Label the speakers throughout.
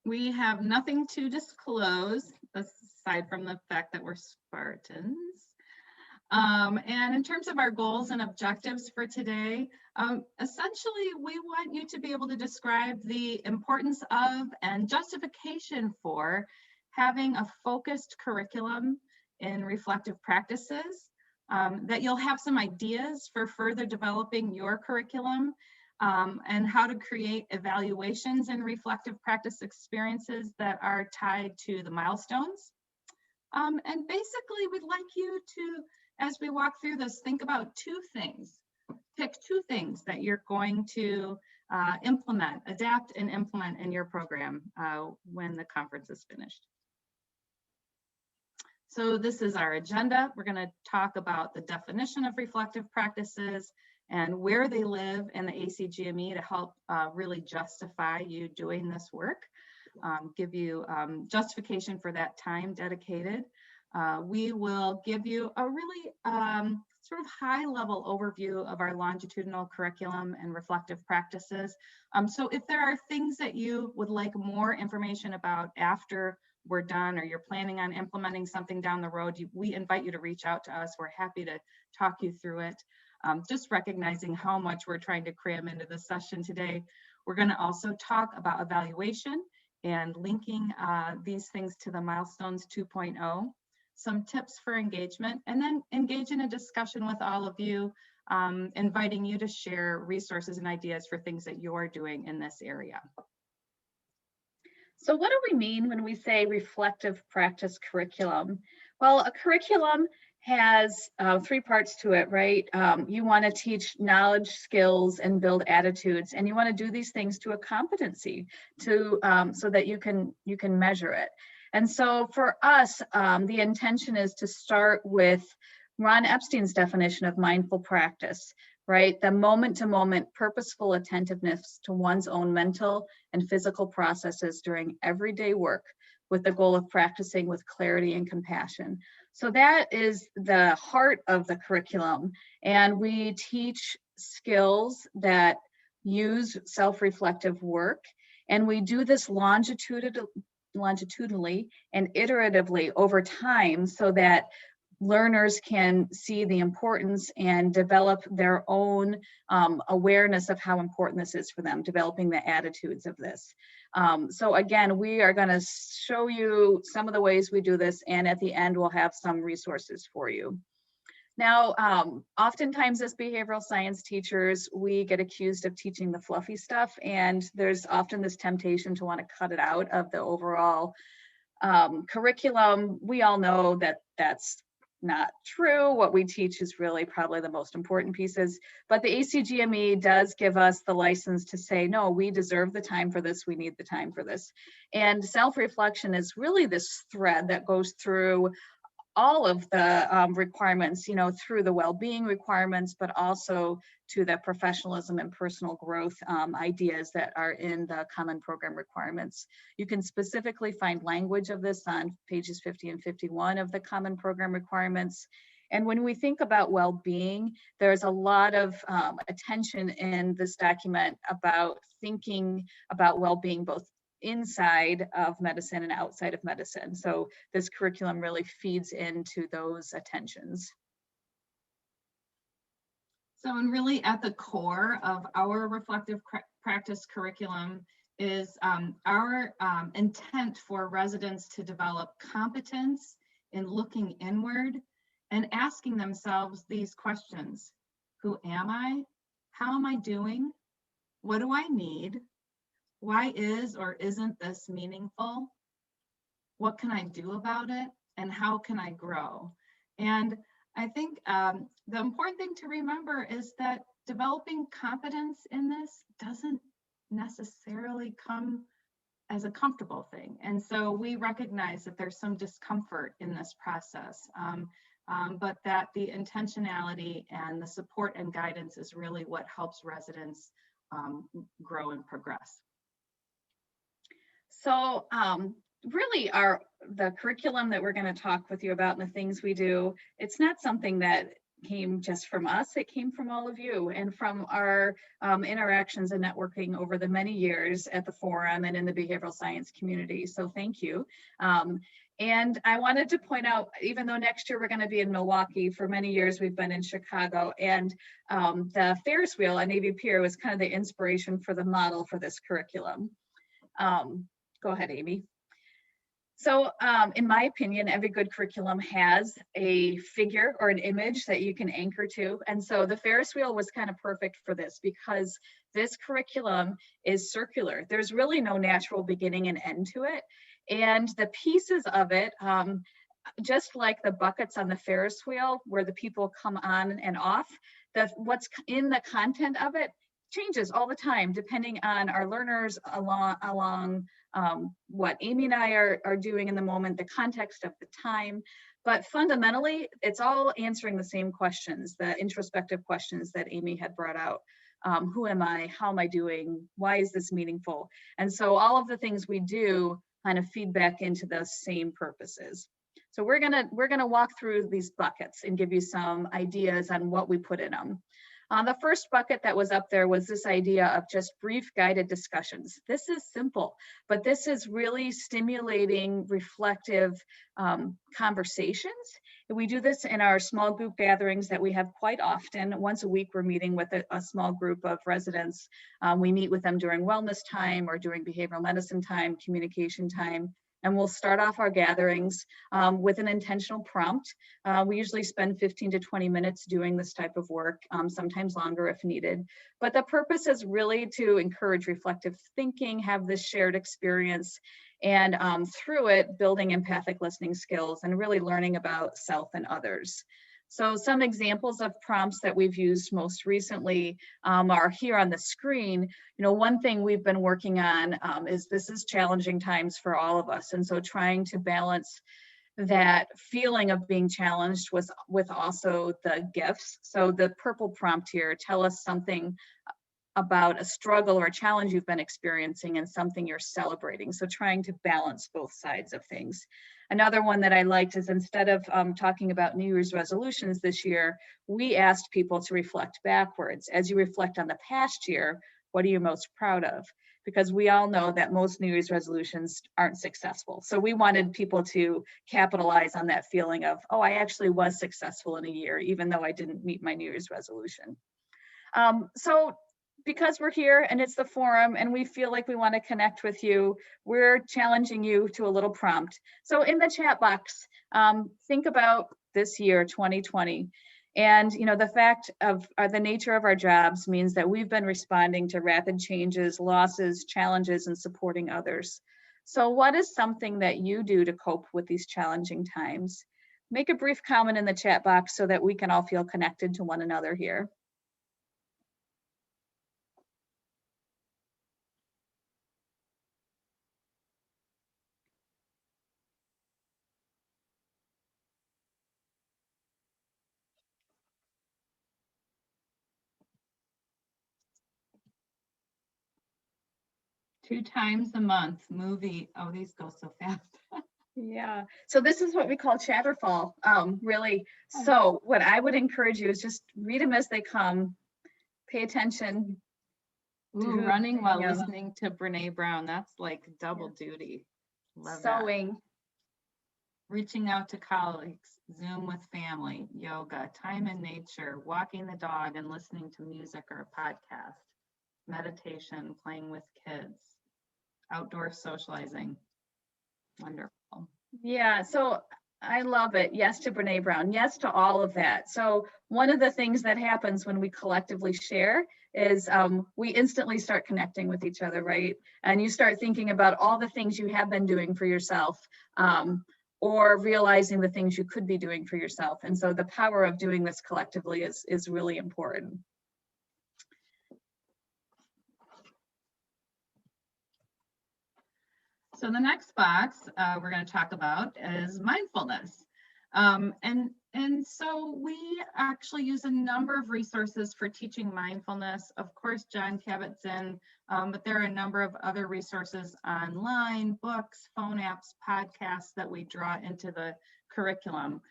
Speaker 1: We have nothing to disclose aside from the fact that we're Spartans. And in terms of our goals and objectives for today, essentially, we want you to be able to describe the importance of and justification for having a focused curriculum in reflective practices, that you'll have some ideas for further developing your curriculum, and how to create evaluations and reflective practice experiences that are tied to the milestones. And basically, we'd like you to, as we walk through this, think about two things. Pick two things that you're going to adapt and implement in your program when the conference is finished. So this is our agenda. We're going to talk about the definition of reflective practices and where they live in the ACGME to help really justify you doing this work, give you justification for that time dedicated. We will give you a really sort of high-level overview of our longitudinal curriculum and reflective practices. So if there are things that you would like more information about after we're done, or you're planning on implementing something down the road, we invite you to reach out to us. We're happy to talk you through it. Just recognizing how much we're trying to cram into the session today. We're going to also talk about evaluation and linking these things to the Milestones 2.0, some tips for engagement, and then engage in a discussion with all of you, inviting you to share resources and ideas for things that you're doing in this area.
Speaker 2: So what do we mean when we say reflective practice curriculum? Well, a curriculum has 3 parts to it, right? You want to teach knowledge, skills, and build attitudes, and you want to do these things to a competency, so that you can measure it. And so for us, the intention is to start with Ron Epstein's definition of mindful practice, right? The moment-to-moment purposeful attentiveness to one's own mental and physical processes during everyday work, with the goal of practicing with clarity and compassion. So that is the heart of the curriculum. And we teach skills that use self-reflective work. And we do this longitudinally and iteratively over time, so that learners can see the importance and develop their own awareness of how important this is for them, developing the attitudes of this. So again, we are going to show you some of the ways we do this, and at the end we'll have some resources for you. Now, oftentimes as behavioral science teachers, we get accused of teaching the fluffy stuff, and there's often this temptation to want to cut it out of the overall curriculum. We all know that that's not true. What we teach is really probably the most important pieces, but the ACGME does give us the license to say, no, we deserve the time for this, we need the time for this. And self-reflection is really this thread that goes through all of the requirements, through the well-being requirements, but also to the professionalism and personal growth ideas that are in the common program requirements. You can specifically find language of this on pages 50 and 51 of the common program requirements. And when we think about well-being, there's a lot of attention in this document about thinking about well-being both inside of medicine and outside of medicine. So this curriculum really feeds into those attentions.
Speaker 1: So, and really at the core of our reflective practice curriculum is our intent for residents to develop competence in looking inward and asking themselves these questions. Who am I? How am I doing? What do I need? Why is or isn't this meaningful? What can I do about it? And how can I grow? And I think the important thing to remember is that developing competence in this doesn't necessarily come as a comfortable thing. And so we recognize that there's some discomfort in this process, but that the intentionality and the support and guidance is really what helps residents grow and progress.
Speaker 2: So really the curriculum that we're going to talk with you about and the things we do, it's not something that came just from us, it came from all of you and from our interactions and networking over the many years at the forum and in the behavioral science community. So thank you. And I wanted to point out, even though next year we're going to be in Milwaukee, for many years we've been in Chicago, and the Ferris wheel on Navy Pier was kind of the inspiration for the model for this curriculum. Go ahead, Amy. So in my opinion, every good curriculum has a figure or an image that you can anchor to. And so the Ferris wheel was kind of perfect for this because this curriculum is circular. There's really no natural beginning and end to it. And the pieces of it, just like the buckets on the Ferris wheel where the people come on and off, what's in the content of it changes all the time, depending on our learners along what Amy and I are doing in the moment, the context of the time. But fundamentally, it's all answering the same questions, the introspective questions that Amy had brought out. Who am I? How am I doing? Why is this meaningful? And so all of the things we do kind of feed back into those same purposes. So we're gonna walk through these buckets and give you some ideas on what we put in them. The first bucket that was up there was this idea of just brief guided discussions. This is simple, but this is really stimulating, reflective conversations. We do this in our small group gatherings that we have quite often. Once a week, we're meeting with a small group of residents. We meet with them during wellness time or during behavioral medicine time, communication time. And we'll start off our gatherings with an intentional prompt. We usually spend 15 to 20 minutes doing this type of work, sometimes longer if needed. But the purpose is really to encourage reflective thinking, have this shared experience, and through it, building empathic listening skills and really learning about self and others. So some examples of prompts that we've used most recently are here on the screen. You know, one thing we've been working on is this is challenging times for all of us. And so trying to balance that feeling of being challenged with also the gifts. So the purple prompt here, tell us something about a struggle or a challenge you've been experiencing and something you're celebrating. So trying to balance both sides of things. Another one that I liked is instead of talking about New Year's resolutions this year, we asked people to reflect backwards. As you reflect on the past year, what are you most proud of? Because we all know that most New Year's resolutions aren't successful. So we wanted people to capitalize on that feeling of, oh, I actually was successful in a year, even though I didn't meet my New Year's resolution. So because we're here and it's the forum and we feel like we want to connect with you, we're challenging you to a little prompt. So in the chat box, think about this year, 2020. And you know, the fact of the nature of our jobs means that we've been responding to rapid changes, losses, challenges, and supporting others. So what is something that you do to cope with these challenging times? Make a brief comment in the chat box so that we can all feel connected to one another here.
Speaker 1: Two times a month movie. Oh, these go so fast.
Speaker 2: Yeah, so this is what we call chatterfall, really. So what I would encourage you is just read them as they come, pay attention.
Speaker 1: Ooh, running while listening to Brene Brown. That's like double duty. Love
Speaker 2: sewing.
Speaker 1: That. Reaching out to colleagues, Zoom with family, yoga, time in nature, walking the dog and listening to music or a podcast, meditation, playing with kids, outdoor socializing. Wonderful.
Speaker 2: Yeah, so I love it. Yes to Brene Brown. Yes to all of that. So one of the things that happens when we collectively share is we instantly start connecting with each other, right? And you start thinking about all the things you have been doing for yourself, or realizing the things you could be doing for yourself. And so the power of doing this collectively is really important.
Speaker 1: So the next box we're going to talk about is mindfulness. And so we actually use a number of resources for teaching mindfulness. Of course, John Cabot's in, but there are a number of other resources online, books, phone apps, podcasts that we draw into the curriculum.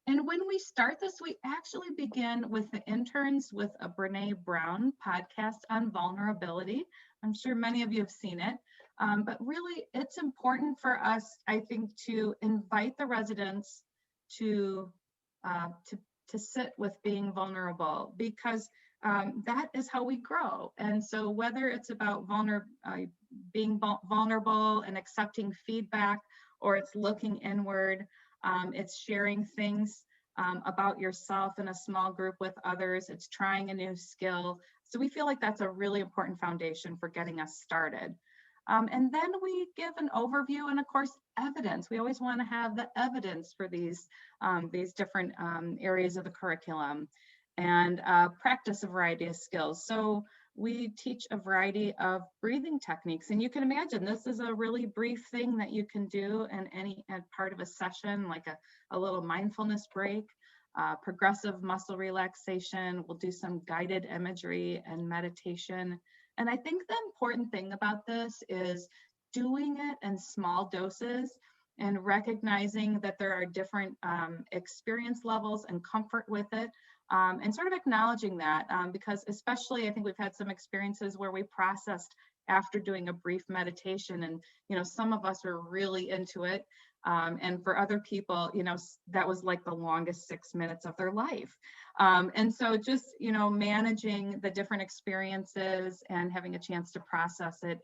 Speaker 1: And when we start this, we actually begin with the interns with a Brene Brown podcast on vulnerability. I'm sure many of you have seen it, but really it's important for us, I think, to invite the residents to, uh, to, to sit with being vulnerable, because that is how we grow. And so whether it's about being vulnerable and accepting feedback, or it's looking inward, it's sharing things about yourself in a small group with others, it's trying a new skill. So we feel like that's a really important foundation for getting us started. And then we give an overview and, of course, evidence. We always want to have the evidence for these different areas of the curriculum, and practice a variety of skills. So we teach a variety of breathing techniques, and you can imagine this is a really brief thing that you can do in any part of a session, like a little mindfulness break, progressive muscle relaxation. We'll do some guided imagery and meditation. And I think the important thing about this is doing it in small doses and recognizing that there are different experience levels and comfort with it. And sort of acknowledging that, because especially I think we've had some experiences where we processed after doing a brief meditation, and some of us were really into it, and for other people, that was like the longest 6 minutes of their life. And so just managing the different experiences and having a chance to process it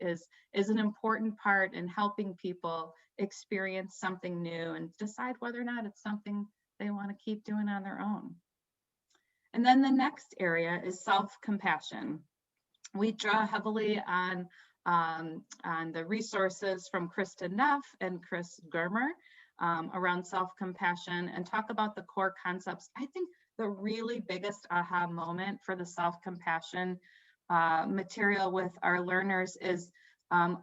Speaker 1: is an important part in helping people experience something new and decide whether or not it's something they want to keep doing on their own. And then the next area is self-compassion. We draw heavily on the resources from Krista Neff and Chris Germer around self-compassion, and talk about the core concepts. I think the really biggest aha moment for the self-compassion material with our learners is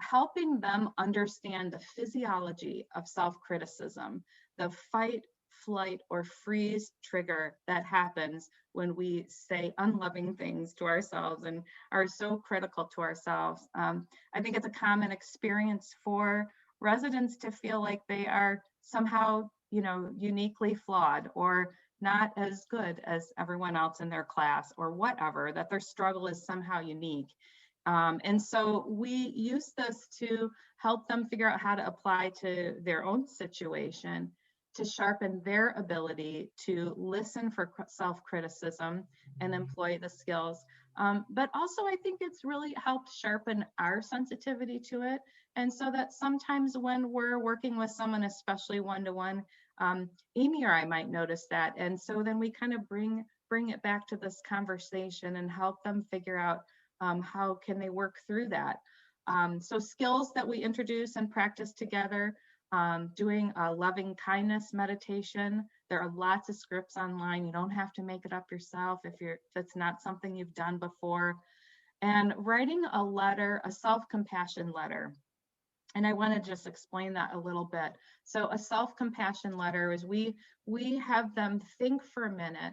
Speaker 1: helping them understand the physiology of self-criticism, the fight, flight, or freeze trigger that happens when we say unloving things to ourselves and are so critical to ourselves. I think it's a common experience for residents to feel like they are somehow, uniquely flawed, or not as good as everyone else in their class, or whatever, that their struggle is somehow unique. And so we use this to help them figure out how to apply to their own situation, to sharpen their ability to listen for self-criticism and employ the skills. But also I think it's really helped sharpen our sensitivity to it. And so that sometimes when we're working with someone, especially one-to-one, Amy or I might notice that. And so then we kind of bring it back to this conversation and help them figure out how can they work through that. So skills that we introduce and practice together, doing a loving kindness meditation. There are lots of scripts online. You don't have to make it up yourself if it's not something you've done before. And writing a letter, a self-compassion letter. And I want to just explain that a little bit. So a self-compassion letter is we have them think for a minute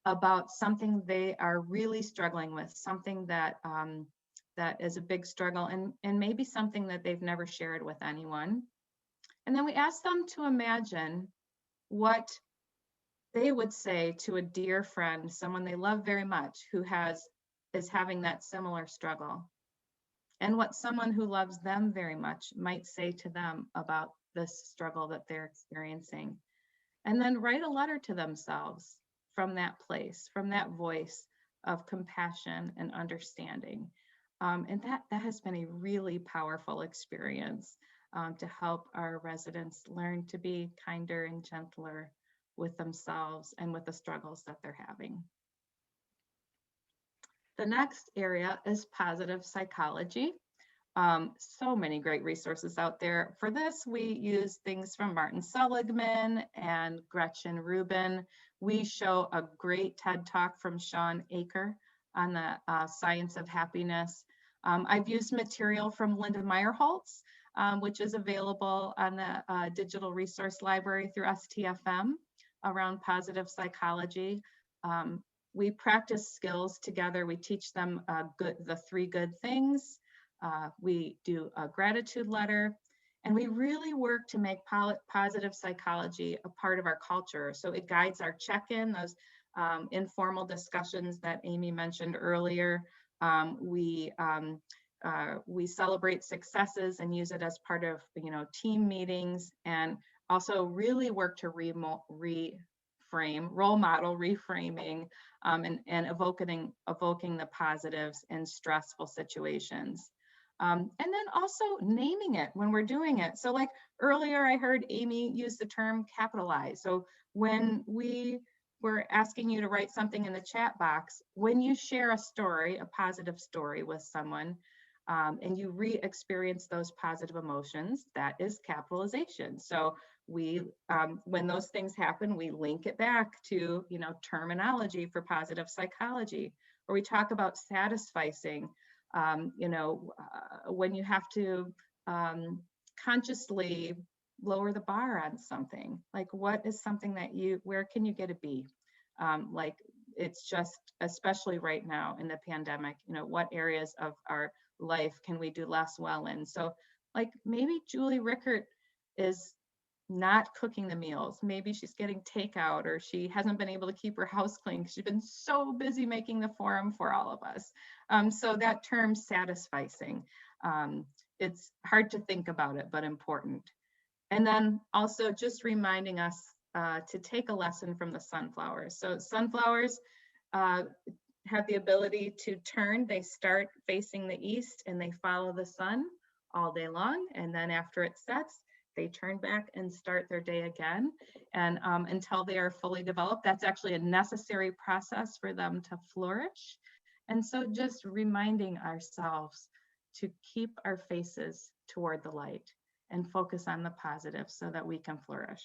Speaker 1: about something they are really struggling with, something that that is a big struggle, and maybe something that they've never shared with anyone. And then we ask them to imagine what they would say to a dear friend, someone they love very much, who is having that similar struggle, and what someone who loves them very much might say to them about this struggle that they're experiencing. And then write a letter to themselves from that place, from that voice of compassion and understanding. And that has been a really powerful experience to help our residents learn to be kinder and gentler with themselves and with the struggles that they're having. The next area is positive psychology. So many great resources out there. For this, we use things from Martin Seligman and Gretchen Rubin. We show a great TED Talk from Sean Aker on the science of happiness. I've used material from Linda Meyerholtz, which is available on the digital resource library through STFM around positive psychology. We practice skills together. We teach them the 3 good things. We do a gratitude letter, And we really work to make positive psychology a part of our culture. So it guides our check-in, those informal discussions that Amy mentioned earlier. We celebrate successes and use it as part of, team meetings, and also really work to role model reframing, and evoking the positives in stressful situations. And then also naming it when we're doing it. So like earlier, I heard Amy use the term capitalize. So when we were asking you to write something in the chat box, when you share a story, a positive story with someone, and you re-experience those positive emotions, that is capitalization. So we, when those things happen, we link it back to, terminology for positive psychology, or we talk about satisficing. When you have to consciously lower the bar on something, like what is something that where can you get a B? Like it's just, especially right now in the pandemic, what areas of our life can we do less well in? So like maybe Julie Rickert is not cooking the meals. Maybe she's getting takeout, or she hasn't been able to keep her house clean because she's been so busy making the forum for all of us. So that term satisficing, it's hard to think about it, but important. And then also just reminding us to take a lesson from the sunflowers. So sunflowers have the ability to turn. They start facing the east and they follow the sun all day long. And then after it sets, they turn back and start their day again. And until they are fully developed, that's actually a necessary process for them to flourish. And so just reminding ourselves to keep our faces toward the light and focus on the positive so that we can flourish.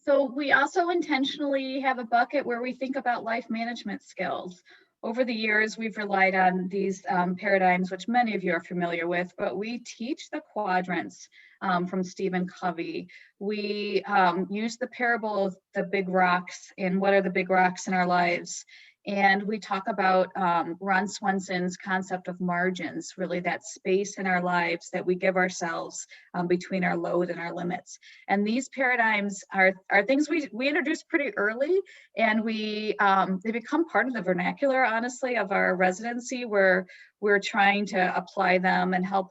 Speaker 2: So we also intentionally have a bucket where we think about life management skills. Over the years, we've relied on these paradigms, which many of you are familiar with, but we teach the quadrants from Stephen Covey. We use the parable of the big rocks and what are the big rocks in our lives. And we talk about Ron Swenson's concept of margins, really that space in our lives that we give ourselves between our load and our limits. And these paradigms are things we introduced pretty early, and they become part of the vernacular, honestly, of our residency, where we're trying to apply them and help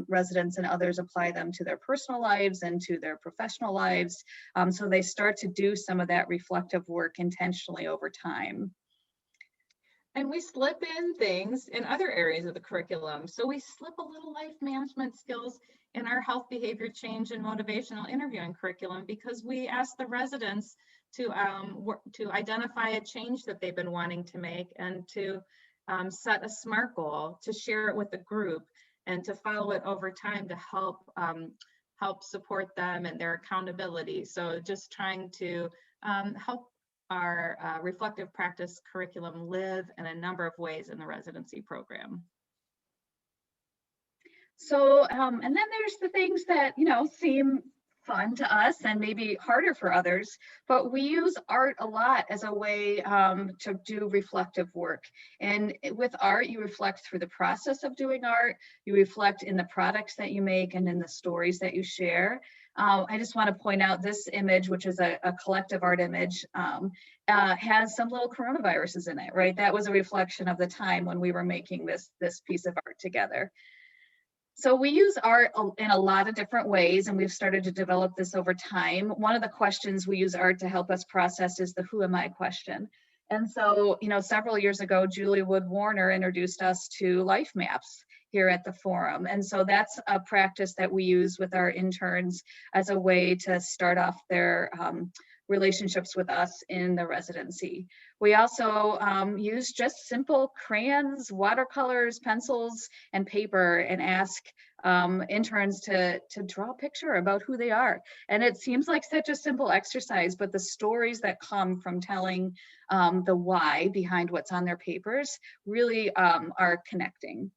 Speaker 2: residents and others apply them to their personal lives and to their professional lives. So they start to do some of that reflective work intentionally over time.
Speaker 1: And we slip in things in other areas of the curriculum. So we slip a little life management skills in our health behavior change and motivational interviewing curriculum, because we ask the residents to identify a change that they've been wanting to make, and to set a SMART goal, to share it with the group, and to follow it over time to help support them and their accountability. So just trying to help our reflective practice curriculum live in a number of ways in the residency program.
Speaker 2: So, and then there's the things that, seem fun to us and maybe harder for others, but we use art a lot as a way to do reflective work. And with art, you reflect through the process of doing art, you reflect in the products that you make and in the stories that you share. I just want to point out this image, which is a collective art image, has some little coronaviruses in it, right? That was a reflection of the time when we were making this piece of art together. So we use art in a lot of different ways, and we've started to develop this over time. One of the questions we use art to help us process is the who am I question. And so, several years ago, Julie Wood Warner introduced us to life maps here at the forum. And so that's a practice that we use with our interns as a way to start off their relationships with us in the residency. We also use just simple crayons, watercolors, pencils, and paper, and ask interns to draw a picture about who they are. And it seems like such a simple exercise, but the stories that come from telling the why behind what's on their papers really are connecting.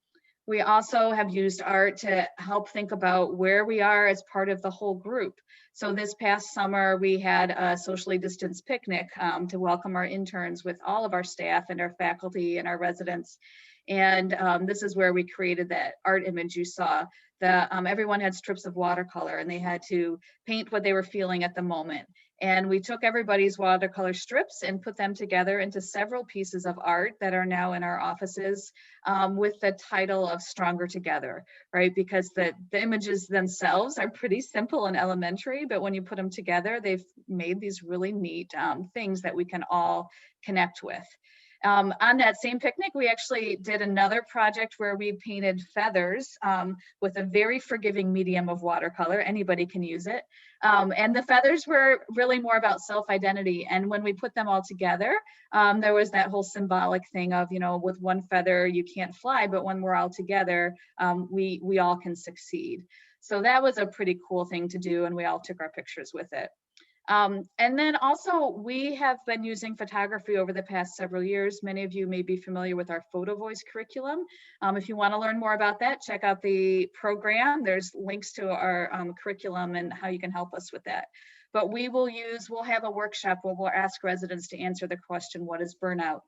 Speaker 2: We also have used art to help think about where we are as part of the whole group. So this past summer, we had a socially distanced picnic to welcome our interns with all of our staff and our faculty and our residents. And this is where we created that art image you saw. Everyone had strips of watercolor and they had to paint what they were feeling at the moment. And we took everybody's watercolor strips and put them together into several pieces of art that are now in our offices with the title of Stronger Together, right? Because the images themselves are pretty simple and elementary, but when you put them together, they've made these really neat things that we can all connect with. On that same picnic, we actually did another project where we painted feathers with a very forgiving medium of watercolor. Anybody can use it. And the feathers were really more about self-identity. And when we put them all together, there was that whole symbolic thing of, with one feather, you can't fly, but when we're all together, we all can succeed. So that was a pretty cool thing to do. And we all took our pictures with it. And then also we have been using photography over the past several years. Many of you may be familiar with our Photo Voice curriculum. If you want to learn more about that, check out the program. There's links to our curriculum and how you can help us with that. But we'll have a workshop where we'll ask residents to answer the question, what is burnout?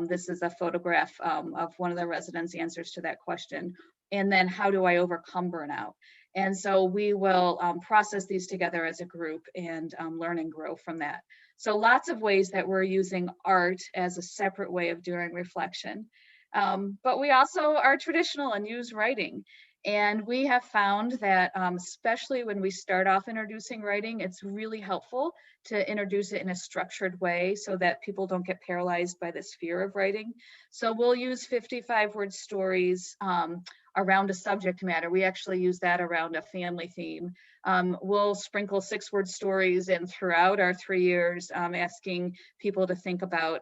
Speaker 2: This is a photograph of one of the residents' answers to that question. And then how do I overcome burnout? And so we will process these together as a group and learn and grow from that. So lots of ways that we're using art as a separate way of doing reflection. But we also are traditional and use writing. And we have found that especially when we start off introducing writing, it's really helpful to introduce it in a structured way so that people don't get paralyzed by this fear of writing. So we'll use 55-word stories around a subject matter. We actually use that around a family theme. We'll sprinkle 6-word stories in throughout our 3 years, asking people to think about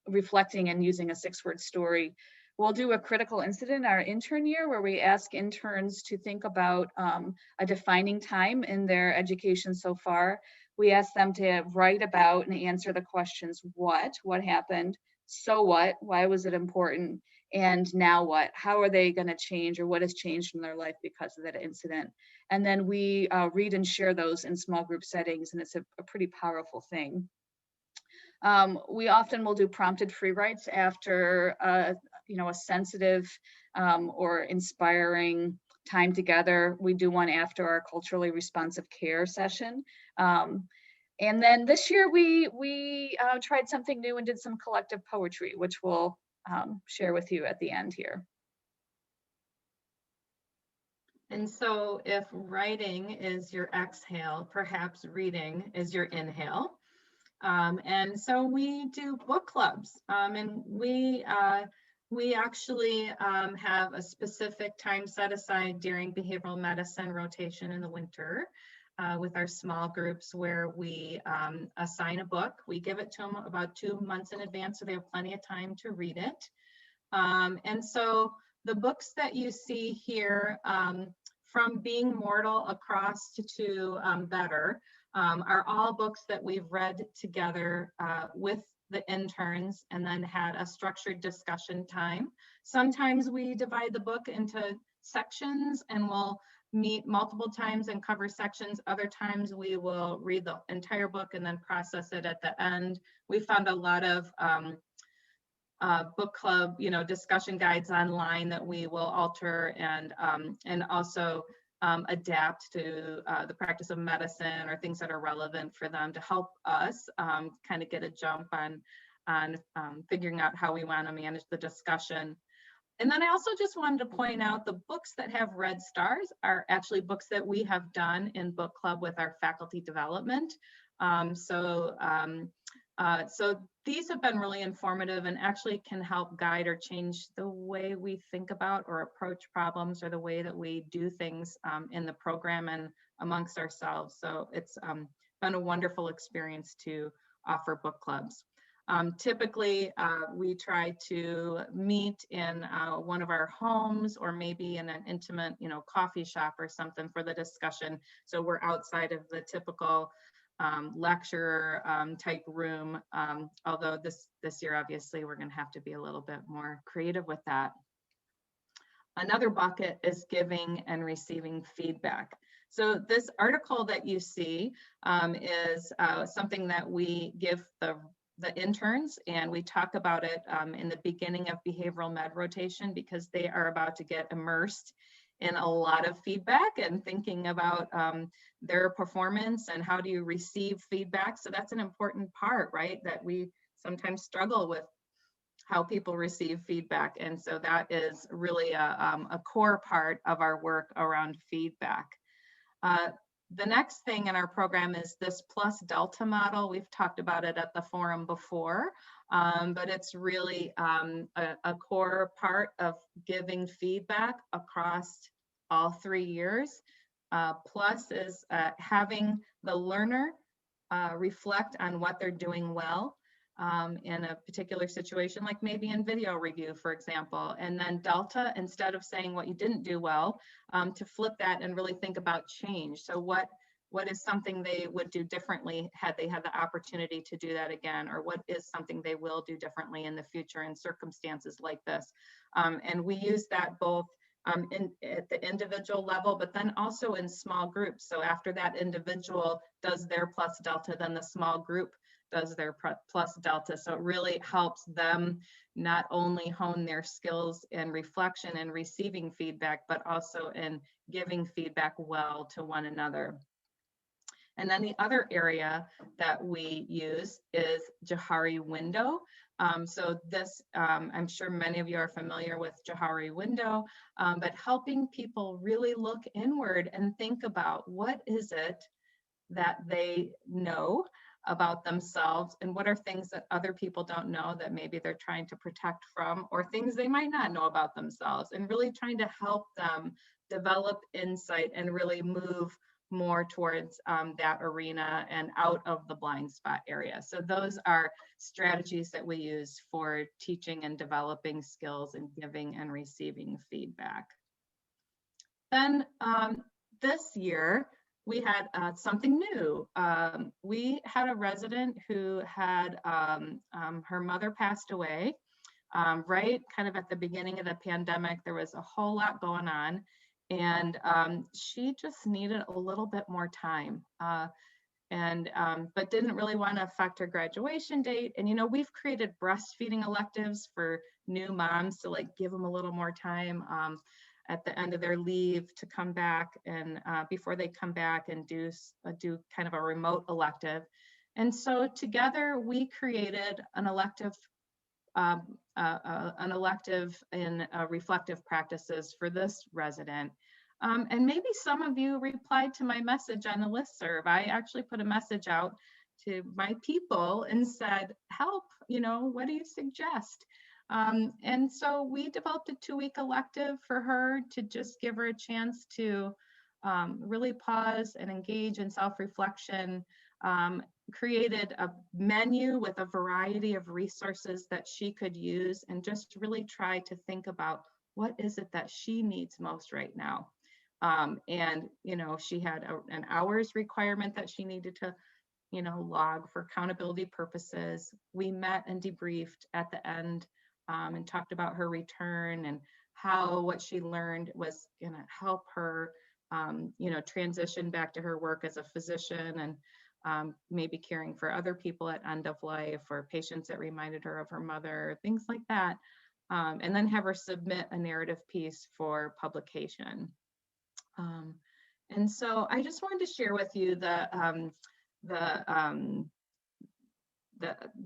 Speaker 2: reflecting and using a 6-word story. We'll do a critical incident our intern year where we ask interns to think about a defining time in their education so far. We ask them to write about and answer the questions, what happened, so what, why was it important, and now what? How are they going to change, or what has changed in their life because of that incident? And then we read and share those in small group settings, and it's a pretty powerful thing. We often will do prompted free writes after a sensitive or inspiring time together. We do one after our culturally responsive care session. And then this year we tried something new and did some collective poetry, which we'll share with you at the end here.
Speaker 1: And so if writing is your exhale, perhaps reading is your inhale. And so we do book clubs, and we actually have a specific time set aside during behavioral medicine rotation in the winter with our small groups where we assign a book. We give it to them about 2 months in advance so they have plenty of time to read it. And so the books that you see here, from Being Mortal across to Better, are all books that we've read together with the interns and then had a structured discussion time. Sometimes we divide the book into sections and we'll meet multiple times and cover sections. Other times we will read the entire book and then process it at the end. We found a lot of book club, discussion guides online that we will alter and also adapt to the practice of medicine or things that are relevant for them to help us kind of get a jump on figuring out how we want to manage the discussion. And then I also just wanted to point out the books that have red stars are actually books that we have done in book club with our faculty development. So these have been really informative and actually can help guide or change the way we think about or approach problems or the way that we do things in the program and amongst ourselves. So it's been a wonderful experience to offer book clubs. Typically, we try to meet in one of our homes or maybe in an intimate, coffee shop or something for the discussion. So we're outside of the typical lecture type room, although this year obviously we're going to have to be a little bit more creative with that. Another bucket is giving and receiving feedback. So this article that you see is something that we give the the interns, and we talk about it in the beginning of behavioral med rotation, because they are about to get immersed in a lot of feedback and thinking about their performance and how do you receive feedback. So that's an important part, right? That we sometimes struggle with how people receive feedback. And so that is really a core part of our work around feedback. The next thing in our program is this plus delta model. We've talked about it at the forum before, but it's really a core part of giving feedback across all 3 years. Plus is having the learner reflect on what they're doing well in a particular situation, like maybe in video review, for example. And then delta, instead of saying what you didn't do well, to flip that and really think about change. So what is something they would do differently had they had the opportunity to do that again, or what is something they will do differently in the future in circumstances like this. And we use that both at the individual level, but then also in small groups. So after that individual does their plus delta, then the small group does their plus delta. So it really helps them not only hone their skills in reflection and receiving feedback, but also in giving feedback well to one another. And then the other area that we use is Johari window. So this, I'm sure many of you are familiar with Johari window, but helping people really look inward and think about what is it that they know about themselves and what are things that other people don't know that maybe they're trying to protect from, or things they might not know about themselves, and really trying to help them develop insight and really move more towards that arena and out of the blind spot area. So those are strategies that we use for teaching and developing skills and giving and receiving feedback. Then this year, we had something new. We had a resident who had her mother passed away, right kind of at the beginning of the pandemic. There was a whole lot going on, and she just needed a little bit more time, but didn't really want to affect her graduation date. And, you know, we've created breastfeeding electives for new moms to like give them a little more time at the end of their leave to come back, and before they come back and do kind of a remote elective. And so together we created an elective in reflective practices for this resident. And maybe some of you replied to my message on the listserv. I actually put a message out to my people and said, help, you know, what do you suggest? And so we developed a 2-week elective for her to just give her a chance to really pause and engage in self-reflection, created a menu with a variety of resources that she could use, and just really try to think about what is it that she needs most right now. And, you know, she had an hours requirement that she needed to, you know, log for accountability purposes. We met and debriefed at the end and talked about her return and how what she learned was going to help her, you know, transition back to her work as a physician, and maybe caring for other people at end of life, or patients that reminded her of her mother, things like that. And then have her submit a narrative piece for publication. And so I just wanted to share with you the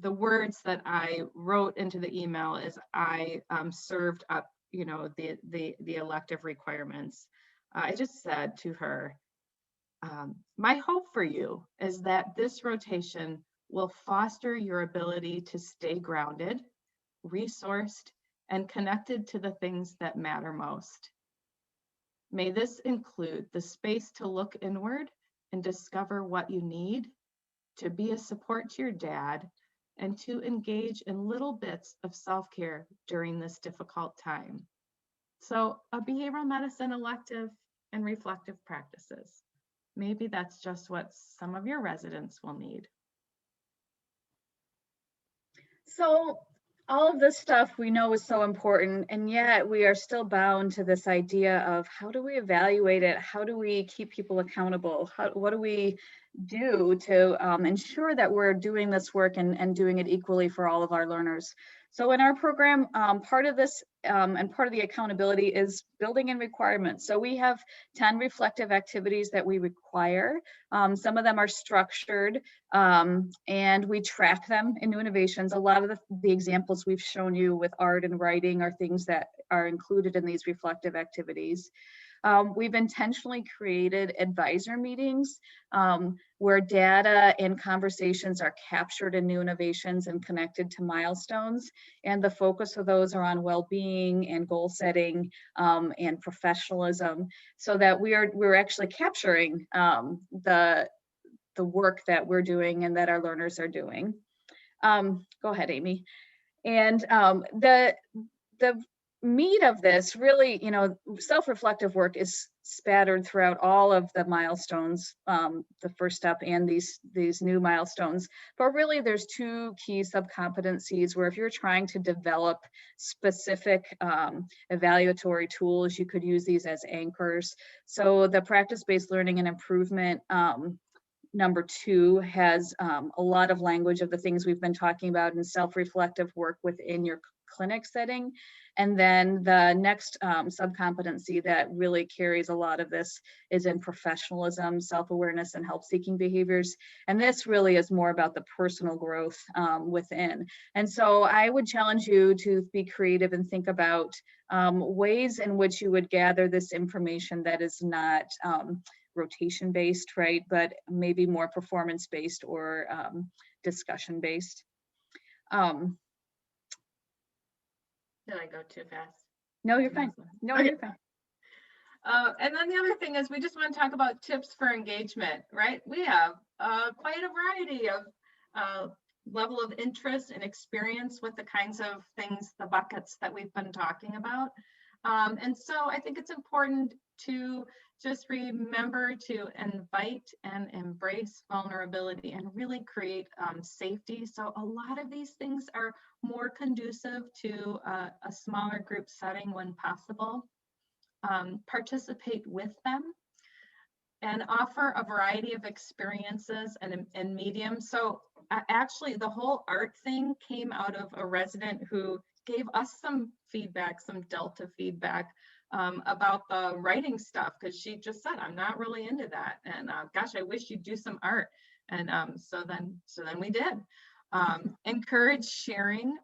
Speaker 1: words that I wrote into the email as I served up, you know, the elective requirements. I just said to her, my hope for you is that this rotation will foster your ability to stay grounded, resourced, and connected to the things that matter most. May this include the space to look inward and discover what you need, to be a support to your dad, and to engage in little bits of self-care during this difficult time. So a behavioral medicine elective and reflective practices. Maybe that's just what some of your residents will need.
Speaker 2: So all of this stuff we know is so important, and yet we are still bound to this idea of how do we evaluate it? How do we keep people accountable? What do we do to ensure that we're doing this work and doing it equally for all of our learners? So in our program, part of this and part of the accountability is building in requirements. So we have 10 reflective activities that we require. Some of them are structured, and we track them in New Innovations. A lot of the examples we've shown you with art and writing are things that are included in these reflective activities. We've intentionally created advisor meetings where data and conversations are captured in New Innovations and connected to milestones. And the focus of those are on well-being and goal setting and professionalism, so that we're actually capturing the work that we're doing and that our learners are doing. Go ahead, Amy. And the meat of this really, self-reflective work is spattered throughout all of the milestones, the first step and these new milestones. But really there's two key subcompetencies where if you're trying to develop specific evaluatory tools, you could use these as anchors. So the practice-based learning and improvement number 2 has a lot of language of the things we've been talking about in self-reflective work within your clinic setting. And then the next subcompetency that really carries a lot of this is in professionalism, self-awareness, and help-seeking behaviors. And this really is more about the personal growth within. And so I would challenge you to be creative and think about ways in which you would gather this information that is not rotation based, right? But maybe more performance based or discussion based.
Speaker 1: Did I go too fast?
Speaker 2: No, you're fine. No, you're fine.
Speaker 1: And then the other thing is we just want to talk about tips for engagement, right? We have quite a variety of level of interest and experience with the kinds of things, the buckets that we've been talking about. And so I think it's important to just remember to invite and embrace vulnerability and really create safety. So a lot of these things are more conducive to a smaller group setting when possible. Participate with them and offer a variety of experiences and mediums. So actually the whole art thing came out of a resident who gave us some feedback, some Delta feedback about the writing stuff, because she just said, I'm not really into that. And gosh, I wish you'd do some art. And so then we did. Encourage sharing.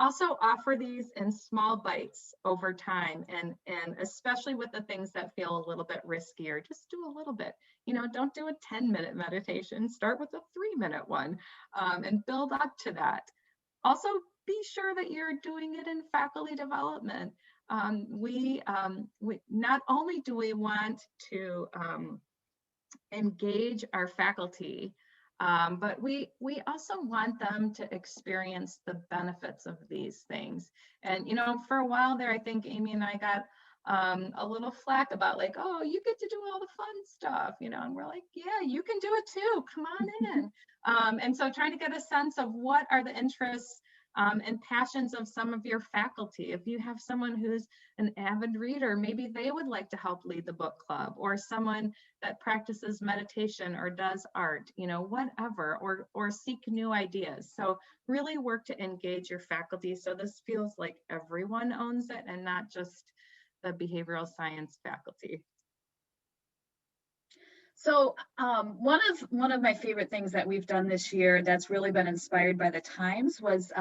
Speaker 1: Also offer these in small bites over time, and especially with the things that feel a little bit riskier, just do a little bit. Don't do a 10-minute meditation. Start with a 3-minute one and build up to that. Also, be sure that you're doing it in faculty development. We not only do we want to engage our faculty, but we also want them to experience the benefits of these things. And for a while there, I think Amy and I got a little flack about like, oh, you get to do all the fun stuff, and we're like, yeah, you can do it too, come on in. And so trying to get a sense of what are the interests and passions of some of your faculty. If you have someone who's an avid reader, maybe they would like to help lead the book club, or someone that practices meditation or does art, whatever, or seek new ideas. So really work to engage your faculty so this feels like everyone owns it and not just the behavioral science faculty.
Speaker 2: So one of my favorite things that we've done this year that's really been inspired by the times was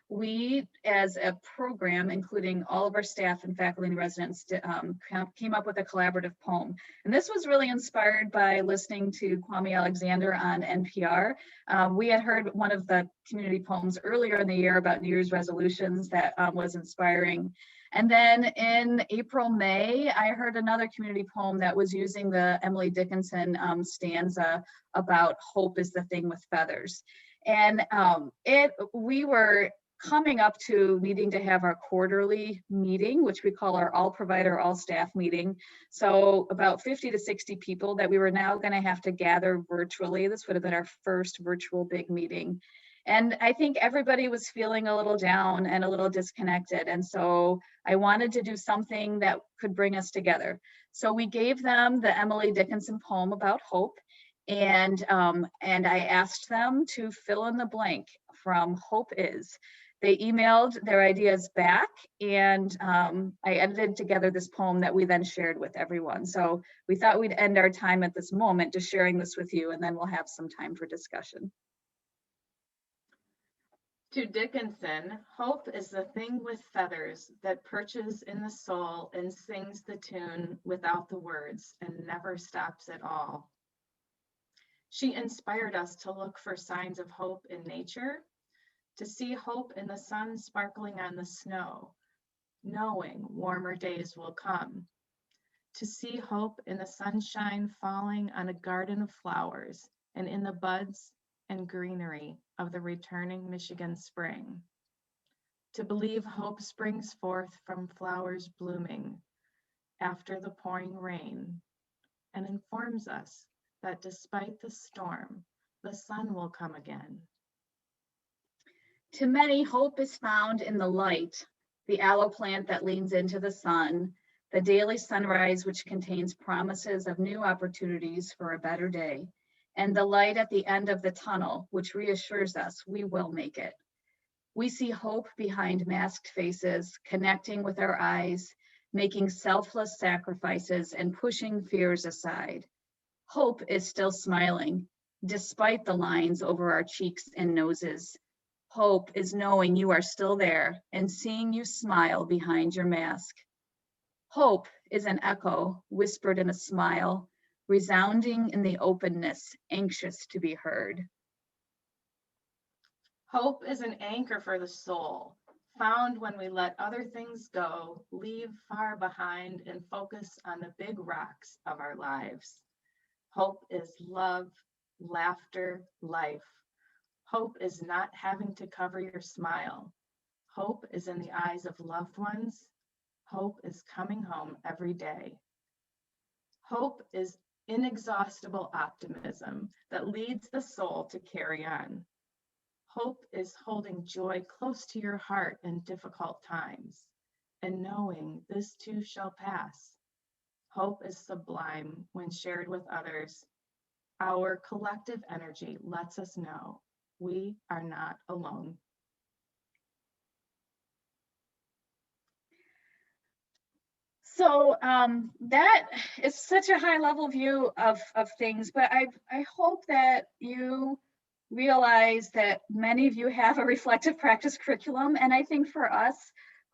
Speaker 2: we, as a program, including all of our staff and faculty and residents, came up with a collaborative poem. And this was really inspired by listening to Kwame Alexander on NPR. We had heard one of the community poems earlier in the year about New Year's resolutions that was inspiring. And then in April, May, I heard another community poem that was using the Emily Dickinson stanza about hope is the thing with feathers. And we were coming up to needing to have our quarterly meeting, which we call our all provider, all staff meeting. So about 50 to 60 people that we were now going to have to gather virtually. This would have been our first virtual big meeting. And I think everybody was feeling a little down and a little disconnected. And so I wanted to do something that could bring us together. So we gave them the Emily Dickinson poem about hope. And I asked them to fill in the blank from hope is. They emailed their ideas back, and I edited together this poem that we then shared with everyone. So we thought we'd end our time at this moment just sharing this with you, and then we'll have some time for discussion.
Speaker 1: To Dickinson, hope is the thing with feathers that perches in the soul and sings the tune without the words and never stops at all. She inspired us to look for signs of hope in nature, to see hope in the sun sparkling on the snow, knowing warmer days will come, to see hope in the sunshine falling on a garden of flowers and in the buds and greenery of the returning Michigan spring, to believe hope springs forth from flowers blooming after the pouring rain and informs us that despite the storm, the sun will come again.
Speaker 2: To many, hope is found in the light, the aloe plant that leans into the sun, the daily sunrise which contains promises of new opportunities for a better day, and the light at the end of the tunnel which reassures us we will make it. We see hope behind masked faces, connecting with our eyes, making selfless sacrifices and pushing fears aside. Hope is still smiling, despite the lines over our cheeks and noses. Hope is knowing you are still there and seeing you smile behind your mask. Hope is an echo whispered in a smile, resounding in the openness, anxious to be heard.
Speaker 1: Hope is an anchor for the soul, found when we let other things go, leave far behind, and focus on the big rocks of our lives. Hope is love, laughter, life. Hope is not having to cover your smile. Hope is in the eyes of loved ones. Hope is coming home every day. Hope is inexhaustible optimism that leads the soul to carry on. Hope is holding joy close to your heart in difficult times and knowing this too shall pass. Hope is sublime when shared with others. Our collective energy lets us know we are not alone.
Speaker 2: So that is such a high level view of things, but I hope that you realize that many of you have a reflective practice curriculum. And I think for us,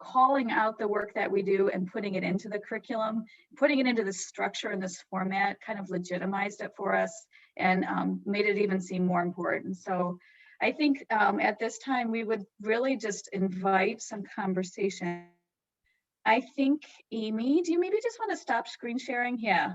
Speaker 2: calling out the work that we do and putting it into the curriculum, putting it into this structure and this format kind of legitimized it for us and made it even seem more important. So I think at this time, we would really just invite some conversation. I think, Amy, do you maybe just want to stop screen sharing? Yeah.